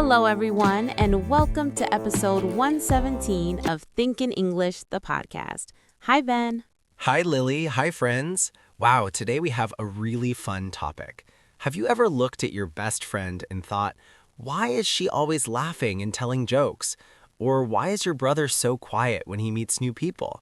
Hello, everyone, and welcome to episode 117 of Thinkin' English, the podcast. Hi, Ben. Hi, Lily. Hi, friends. Wow, today we have a really fun topic. Have you ever looked at your best friend and thought, why is she always laughing and telling jokes? Or why is your brother so quiet when he meets new people?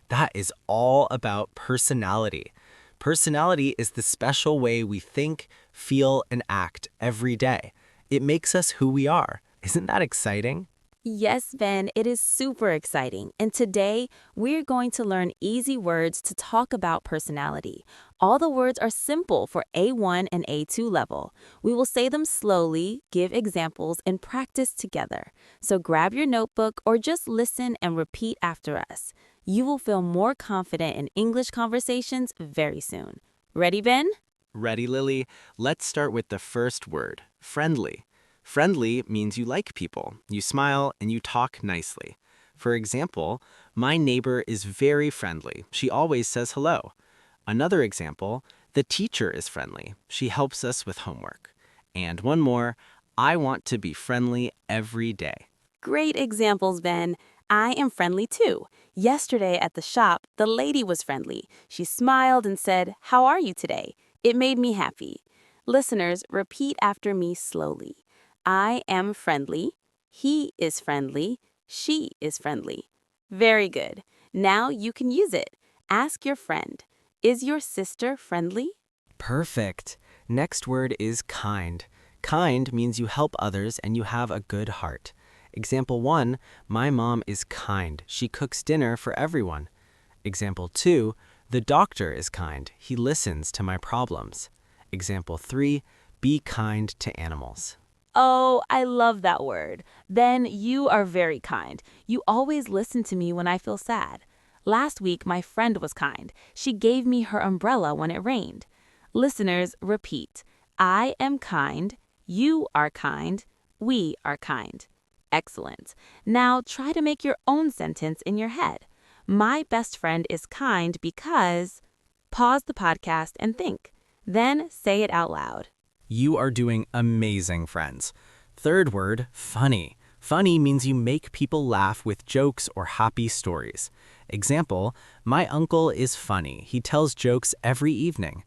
That is all about personality. Personality is the special way we think, feel, and act every day. It makes us who we are. Isn't that exciting? Yes, Ben, it is super exciting. And today, we're going to learn easy words to talk about personality. All the words are simple for A1 and A2 level. We will say them slowly, give examples, and practice together. So grab your notebook or just listen and repeat after us. You will feel more confident in English conversations very soon. Ready, Ben? Ready, Lily? Let's start with the first word, friendly. Friendly means you like people, you smile, and you talk nicely. For example, my neighbor is very friendly. She always says hello. Another example, the teacher is friendly. She helps us with homework. And one more, I want to be friendly every day. Great examples, Ben. I am friendly too. Yesterday at the shop, the lady was friendly. She smiled and said, "How are you today?" It made me happy. Listeners, repeat after me slowly. I am friendly. He is friendly. She is friendly. Very good. Now you can use it. Ask your friend, is your sister friendly? Perfect. Next word is kind. Kind means you help others and you have a good heart. Example 1, my mom is kind. She cooks dinner for everyone. Example 2, the doctor is kind. He listens to my problems. Example 3, be kind to animals. Oh, I love that word. Ben, you are very kind. You always listen to me when I feel sad. Last week, my friend was kind. She gave me her umbrella when it rained. Listeners, repeat. I am kind. You are kind. We are kind. Excellent. Now try to make your own sentence in your head. My best friend is kind because... Pause the podcast and think. Then say it out loud. You are doing amazing, friends. Third word, funny. Funny means you make people laugh with jokes or happy stories. Example, my uncle is funny. He tells jokes every evening.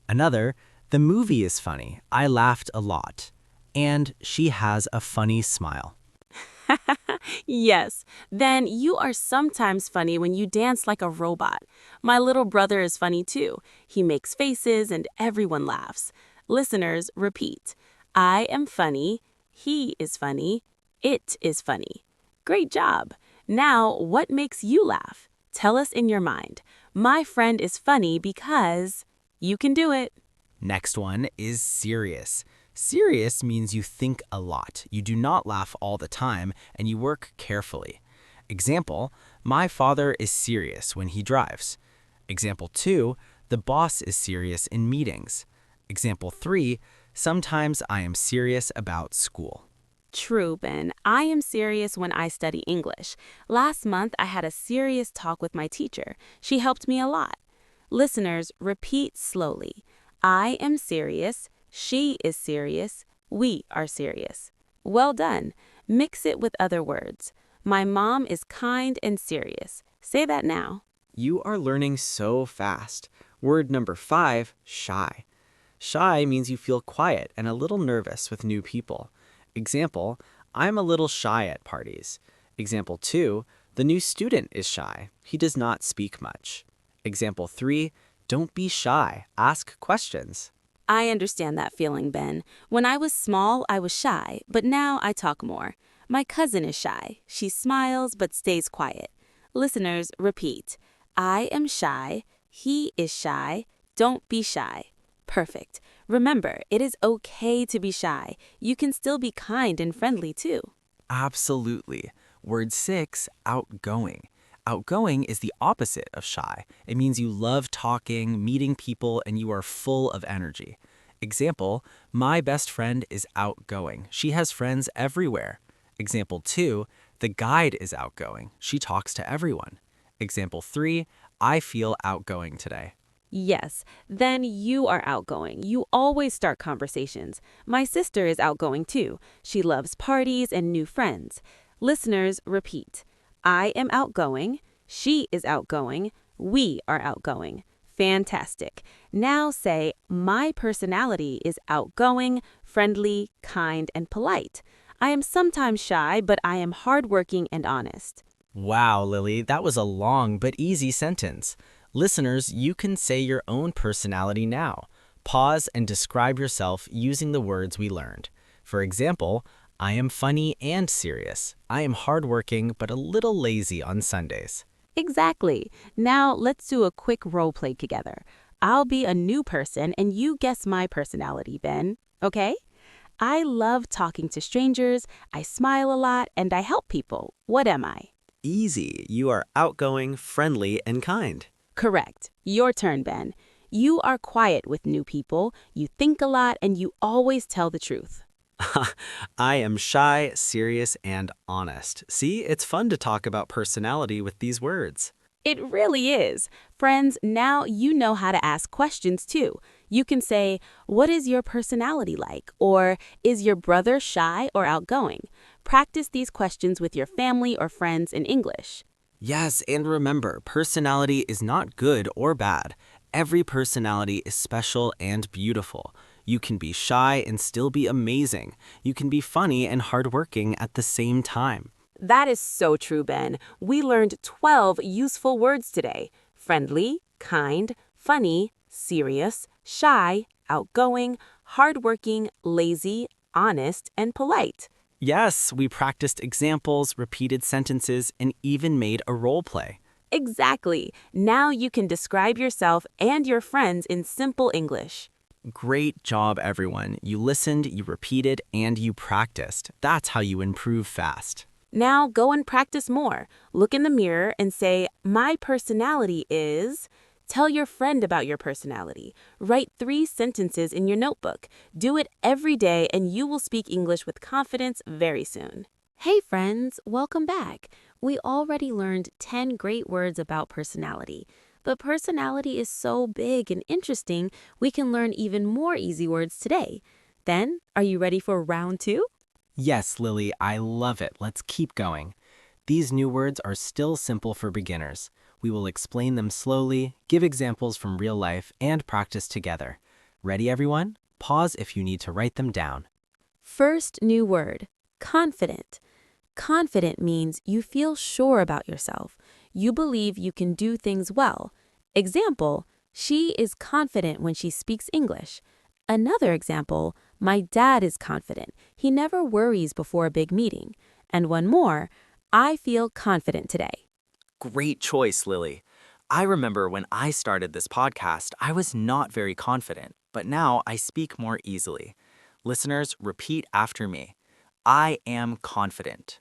Another, the movie is funny. I laughed a lot. And she has a funny smile. Yes, then you are sometimes funny when you dance like a robot. My little brother is funny too. He makes faces and everyone laughs. Listeners, repeat. I am funny. He is funny. It is funny. Great job. Now, what makes you laugh? Tell us in your mind. My friend is funny because... You can do it. Next one is serious. Serious means you think a lot. You do not laugh all the time, and you work carefully. Example, my father is serious when he drives. Example 2, the boss is serious in meetings. Example 3, sometimes I am serious about school. True, Ben. I am serious when I study English. Last month, I had a serious talk with my teacher. She helped me a lot. Listeners, repeat slowly. I am serious. She is serious. We are serious. Well done. Mix it with other words. My mom is kind and serious. Say that now. You are learning so fast. Word number 5, shy. Shy means you feel quiet and a little nervous with new people. Example, I'm a little shy at parties. Example 2, the new student is shy. He does not speak much. Example 3, don't be shy. Ask questions. I understand that feeling, Ben. When I was small, I was shy, but now I talk more. My cousin is shy. She smiles but stays quiet. Listeners, repeat. I am shy. He is shy. Don't be shy. Perfect. Remember, it is okay to be shy. You can still be kind and friendly too. Absolutely. Word 6, outgoing. Outgoing is the opposite of shy. It means you love talking, meeting people, and you are full of energy. Example, my best friend is outgoing. She has friends everywhere. Example 2, the guide is outgoing. She talks to everyone. Example 3, I feel outgoing today. Yes, then you are outgoing. You always start conversations. My sister is outgoing too. She loves parties and new friends. Listeners, repeat. I am outgoing. She is outgoing. We are outgoing. Fantastic. Now say, my personality is outgoing, friendly, kind, and polite. I am sometimes shy, but I am hardworking and honest. Wow, Lily, that was a long but easy sentence. Listeners, you can say your own personality now. Pause and describe yourself using the words we learned. For example, I am funny and serious. I am hardworking but a little lazy on Sundays. Exactly. Now let's do a quick role play together. I'll be a new person and you guess my personality, Ben. Okay? I love talking to strangers, I smile a lot, and I help people. What am I? Easy. You are outgoing, friendly, and kind. Correct. Your turn, Ben. You are quiet with new people, you think a lot, and you always tell the truth. I am shy, serious, and honest. See, it's fun to talk about personality with these words. It really is. Friends, now you know how to ask questions too. You can say, what is your personality like? Or, is your brother shy or outgoing? Practice these questions with your family or friends in English. Yes, and remember, personality is not good or bad. Every personality is special and beautiful. You can be shy and still be amazing. You can be funny and hardworking at the same time. That is so true, Ben. We learned 12 useful words today. Friendly, kind, funny, serious, shy, outgoing, hardworking, lazy, honest, and polite. Yes, we practiced examples, repeated sentences, and even made a role play. Exactly. Now you can describe yourself and your friends in simple English. Great job, everyone. You listened, you repeated, and you practiced. That's how you improve fast. Now go and practice more. Look in the mirror and say, my personality is... Tell your friend about your personality. Write 3 sentences in your notebook. Do it every day and you will speak English with confidence very soon. Hey friends, welcome back. We already learned 10 great words about personality. But personality is so big and interesting, we can learn even more easy words today. Then, are you ready for round 2? Yes, Lily, I love it. Let's keep going. These new words are still simple for beginners. We will explain them slowly, give examples from real life, and practice together. Ready, everyone? Pause if you need to write them down. First new word, confident. Confident means you feel sure about yourself. You believe you can do things well. Example, she is confident when she speaks English. Another example, my dad is confident. He never worries before a big meeting. And one more, I feel confident today. Great choice, Lily. I remember when I started this podcast, I was not very confident, but now I speak more easily. Listeners, repeat after me. I am confident.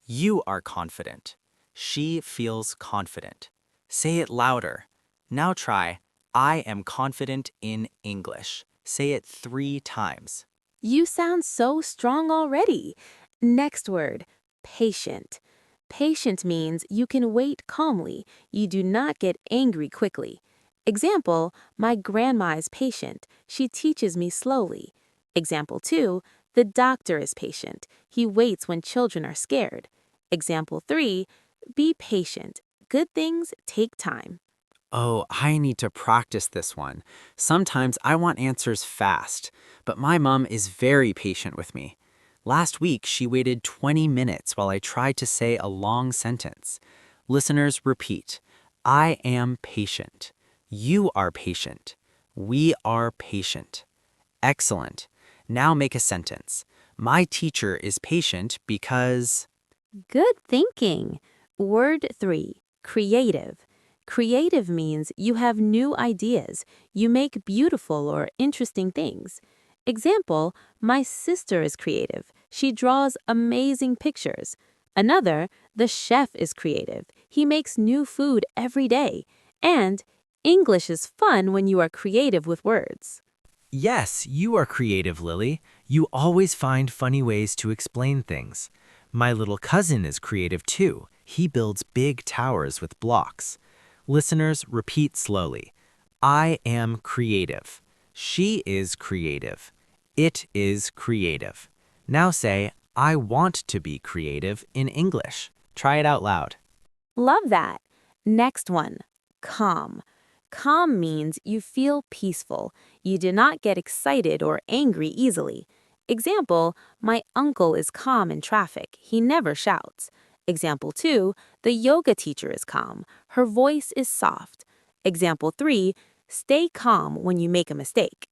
You are confident. She feels confident. Say it louder. Now try, I am confident in English. Say it 3 times. You sound so strong already. Next word, patient. Patient means you can wait calmly. You do not get angry quickly. Example, my grandma is patient. She teaches me slowly. Example 2, the doctor is patient. He waits when children are scared. Example 3, be patient. Good things take time. Oh, I need to practice this one. Sometimes I want answers fast, but my mom is very patient with me. Last week, she waited 20 minutes while I tried to say a long sentence. Listeners, repeat. I am patient. You are patient. We are patient. Excellent. Now make a sentence. My teacher is patient because... Good thinking. Word 3, creative. Creative means you have new ideas. You make beautiful or interesting things. Example, my sister is creative. She draws amazing pictures. Another, the chef is creative. He makes new food every day. And English is fun when you are creative with words. Yes, you are creative, Lily. You always find funny ways to explain things. My little cousin is creative too. He builds big towers with blocks. Listeners, repeat slowly. I am creative. She is creative. It is creative. Now say, I want to be creative in English. Try it out loud. Love that. Next one, calm. Calm means you feel peaceful. You do not get excited or angry easily. Example, my uncle is calm in traffic. He never shouts. Example 2, the yoga teacher is calm. Her voice is soft. Example 3, stay calm when you make a mistake.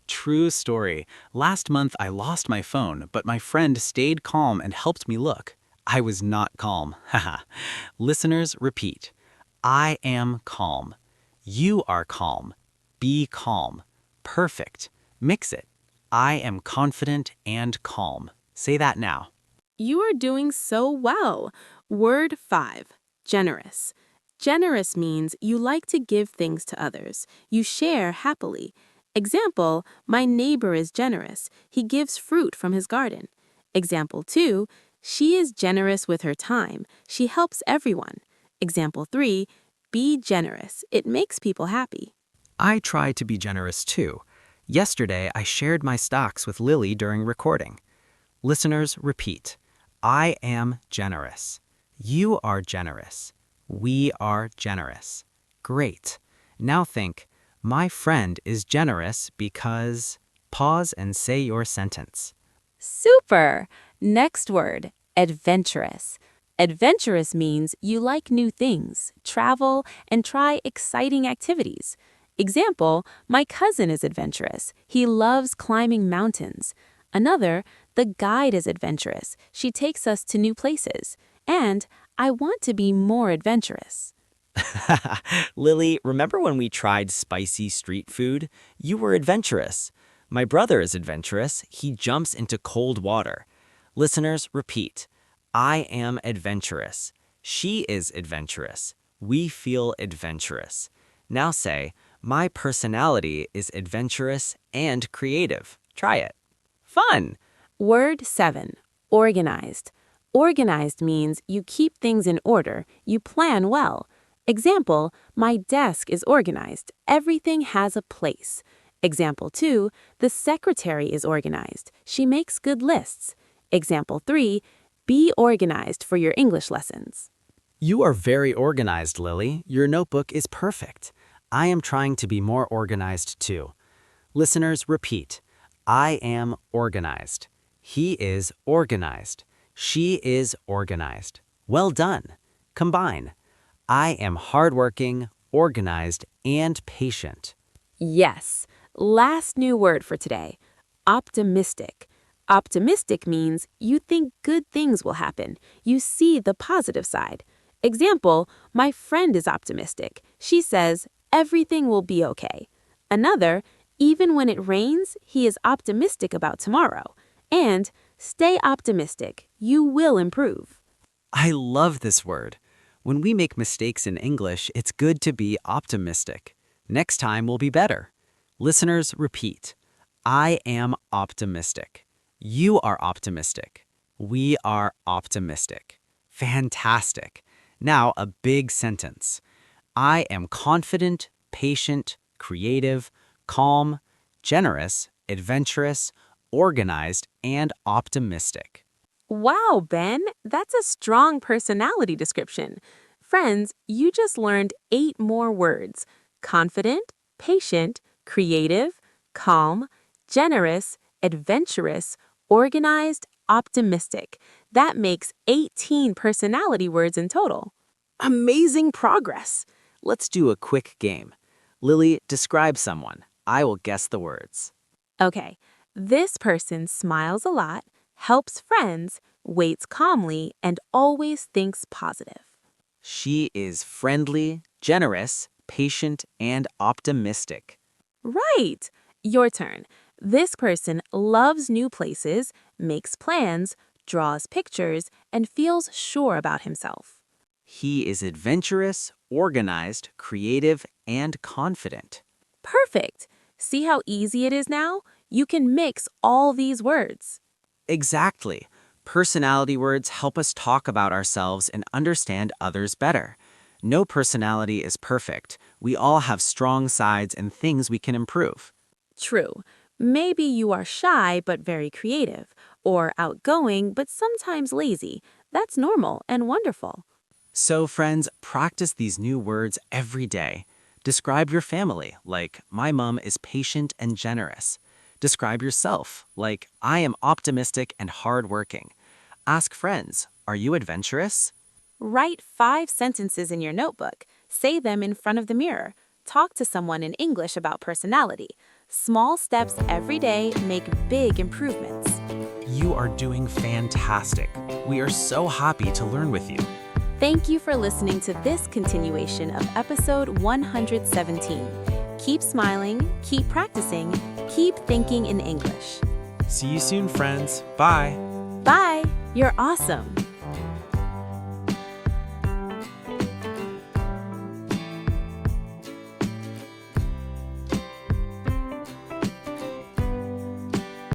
True story. Last month I lost my phone, but my friend stayed calm and helped me look. I was not calm. Haha. Listeners, repeat. I am calm. You are calm. Be calm. Perfect. Mix it. I am confident and calm. Say that now. You are doing so well. Word 5, generous. Generous means you like to give things to others. You share happily. Example, my neighbor is generous. He gives fruit from his garden. Example 2, she is generous with her time. She helps everyone. Example 3, be generous. It makes people happy. I try to be generous too. Yesterday I shared my stocks with Lily during recording. Listeners, repeat. I am generous. You are generous. We are generous. Great. Now think, my friend is generous because... Pause and say your sentence. Super! Next word, adventurous. Adventurous means you like new things, travel, and try exciting activities. Example, my cousin is adventurous. He loves climbing mountains. Another, the guide is adventurous. She takes us to new places. And I want to be more adventurous. Lily, remember when we tried spicy street food? You were adventurous. My brother is adventurous. He jumps into cold water. Listeners, repeat. I am adventurous. She is adventurous. We feel adventurous. Now say, my personality is adventurous and creative. Try it. Fun! Word 7, organized. Organized means you keep things in order, you plan well. Example, my desk is organized. Everything has a place. Example 2, the secretary is organized. She makes good lists. Example 3, be organized for your English lessons. You are very organized, Lily. Your notebook is perfect. I am trying to be more organized too. Listeners, repeat. I am organized. He is organized. She is organized. Well done. Combine. I am hardworking, organized, and patient. Yes. Last new word for today, optimistic. Optimistic means you think good things will happen. You see the positive side. Example, my friend is optimistic. She says, everything will be okay. Another, even when it rains, he is optimistic about tomorrow. And stay optimistic. You will improve. I love this word. When we make mistakes in English, it's good to be optimistic. Next time will be better. Listeners, repeat. I am optimistic. You are optimistic. We are optimistic. Fantastic. Now a big sentence. I am confident, patient, creative, calm, generous, adventurous, organized, and optimistic. Wow, Ben, that's a strong personality description. Friends, you just learned 8 more words. Confident, patient, creative, calm, generous, adventurous, organized, optimistic. That makes 18 personality words in total. Amazing progress. Let's do a quick game. Lily, describe someone. I will guess the words. Okay, this person smiles a lot, helps friends, waits calmly, and always thinks positive. She is friendly, generous, patient, and optimistic. Right. Your turn. This person loves new places, makes plans, draws pictures, and feels sure about himself. He is adventurous, organized, creative, and confident. Perfect. See how easy it is now? You can mix all these words. Exactly. Personality words help us talk about ourselves and understand others better. No personality is perfect. We all have strong sides and things we can improve. True. Maybe you are shy but very creative, or outgoing but sometimes lazy. That's normal and wonderful. So, friends, practice these new words every day. Describe your family, like, my mom is patient and generous. Describe yourself, like, I am optimistic and hardworking. Ask friends, are you adventurous? Write 5 sentences in your notebook. Say them in front of the mirror. Talk to someone in English about personality. Small steps every day make big improvements. You are doing fantastic. We are so happy to learn with you. Thank you for listening to this continuation of episode 117. Keep smiling, keep practicing, keep thinking in English. See you soon, friends. Bye. Bye! You're awesome!